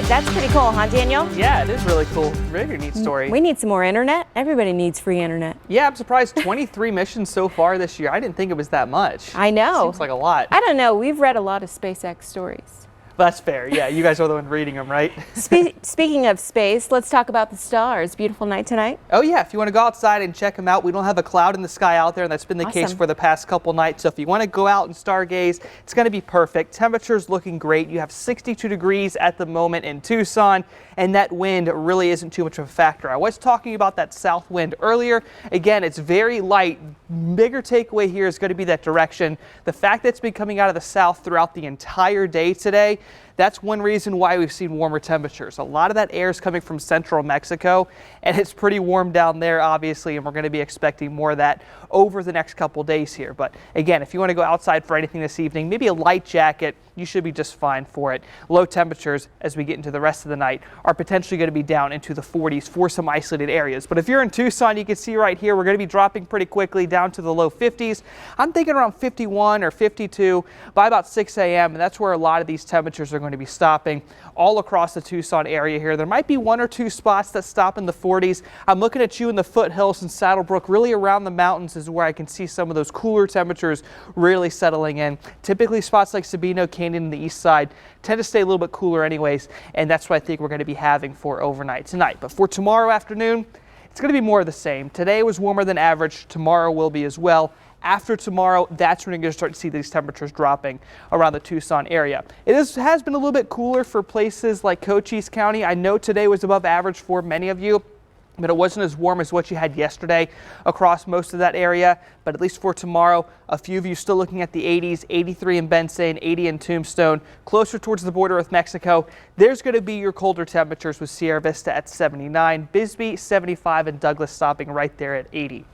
That's pretty cool, huh, Daniel? Yeah, it is really cool. Very neat story. We need some more internet. Everybody needs free internet. Yeah, I'm surprised 23 missions so far this year. I didn't think it was that much. I know. Seems like a lot. I don't know. We've read a lot of SpaceX stories. That's fair. Yeah, you guys are the one reading them, right? Speaking of space, let's talk about the stars. Beautiful night tonight. Oh yeah, if you want to go outside and check them out, we don't have a cloud in the sky out there, and that's been the case for the past couple nights. So if you want to go out and stargaze, it's going to be perfect. Temperature's looking great. You have 62 degrees at the moment in Tucson, and that wind really isn't too much of a factor. I was talking about that south wind earlier. Again, it's very light. Bigger takeaway here is going to be that direction. The fact that it's been coming out of the south throughout the entire day today, that's one reason why we've seen warmer temperatures. A lot of that air is coming from central Mexico, and it's pretty warm down there, obviously, and we're going to be expecting more of that over the next couple days here. But again, if you want to go outside for anything this evening, maybe a light jacket, you should be just fine for it. Low temperatures as we get into the rest of the night are potentially going to be down into the 40s for some isolated areas. But if you're in Tucson, you can see right here, we're going to be dropping pretty quickly down to the low 50s. I'm thinking around 51 or 52 by about 6 a.m. And that's where a lot of these temperatures are going to be stopping all across the Tucson area here. There might be one or two spots that stop in the 40s. I'm looking at you in the foothills and Saddlebrook, really around the mountains is where I can see some of those cooler temperatures really settling in. Typically spots like Sabino Canyon in the east side tend to stay a little bit cooler anyways, and that's what I think we're going to be having for overnight tonight. But for tomorrow afternoon, it's going to be more of the same. Today was warmer than average. Tomorrow will be as well. After tomorrow, that's when you're going to start to see these temperatures dropping around the Tucson area. Has been a little bit cooler for places like Cochise County. I know today was above average for many of you, but it wasn't as warm as what you had yesterday across most of that area. But at least for tomorrow, a few of you still looking at the 80s, 83 in Benson, 80 in Tombstone, closer towards the border with Mexico. There's going to be your colder temperatures with Sierra Vista at 79, Bisbee 75, and Douglas stopping right there at 80.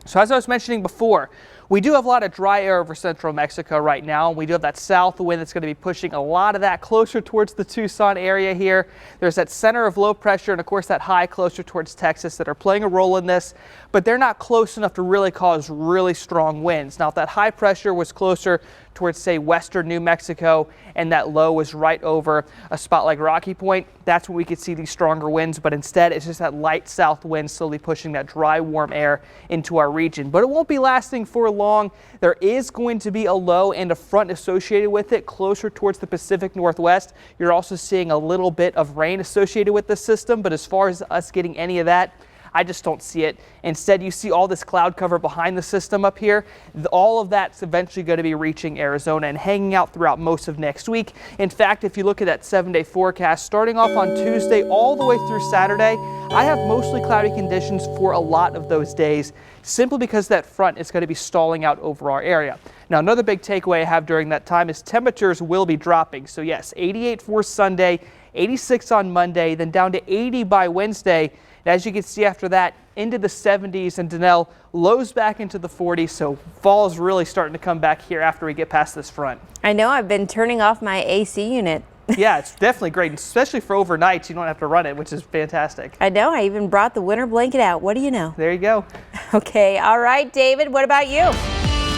So as I was mentioning before, we do have a lot of dry air over central Mexico right now. We do have that south wind that's going to be pushing a lot of that closer towards the Tucson area here. There's that center of low pressure and of course that high closer towards Texas that are playing a role in this, but they're not close enough to really cause really strong winds. Now if that high pressure was closer towards say western New Mexico and that low was right over a spot like Rocky Point, that's when we could see these stronger winds, but instead it's just that light south wind slowly pushing that dry warm air into our region. But it won't be lasting for long. There is going to be a low and a front associated with it closer towards the Pacific Northwest. You're also seeing a little bit of rain associated with the system, but as far as us getting any of that, I just don't see it. Instead, you see all this cloud cover behind the system up here. All of that's eventually going to be reaching Arizona and hanging out throughout most of next week. In fact, if you look at that 7-day forecast, starting off on Tuesday all the way through Saturday, I have mostly cloudy conditions for a lot of those days, simply because that front is going to be stalling out over our area. Now, another big takeaway I have during that time is temperatures will be dropping. So yes, 88 for Sunday, 86 on Monday, then down to 80 by Wednesday. And as you can see after that, into the 70s, and Danelle lows back into the 40s. So fall is really starting to come back here after we get past this front. I know, I've been turning off my AC unit. Yeah, it's definitely great, especially for overnights. You don't have to run it, which is fantastic. I know, I even brought the winter blanket out. What do you know? There you go. Okay, all right, David, what about you?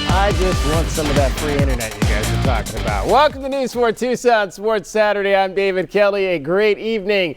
I just want some of that free internet you guys are talking about. Welcome to News 4 Tucson Sports Saturday. I'm David Kelly. A great evening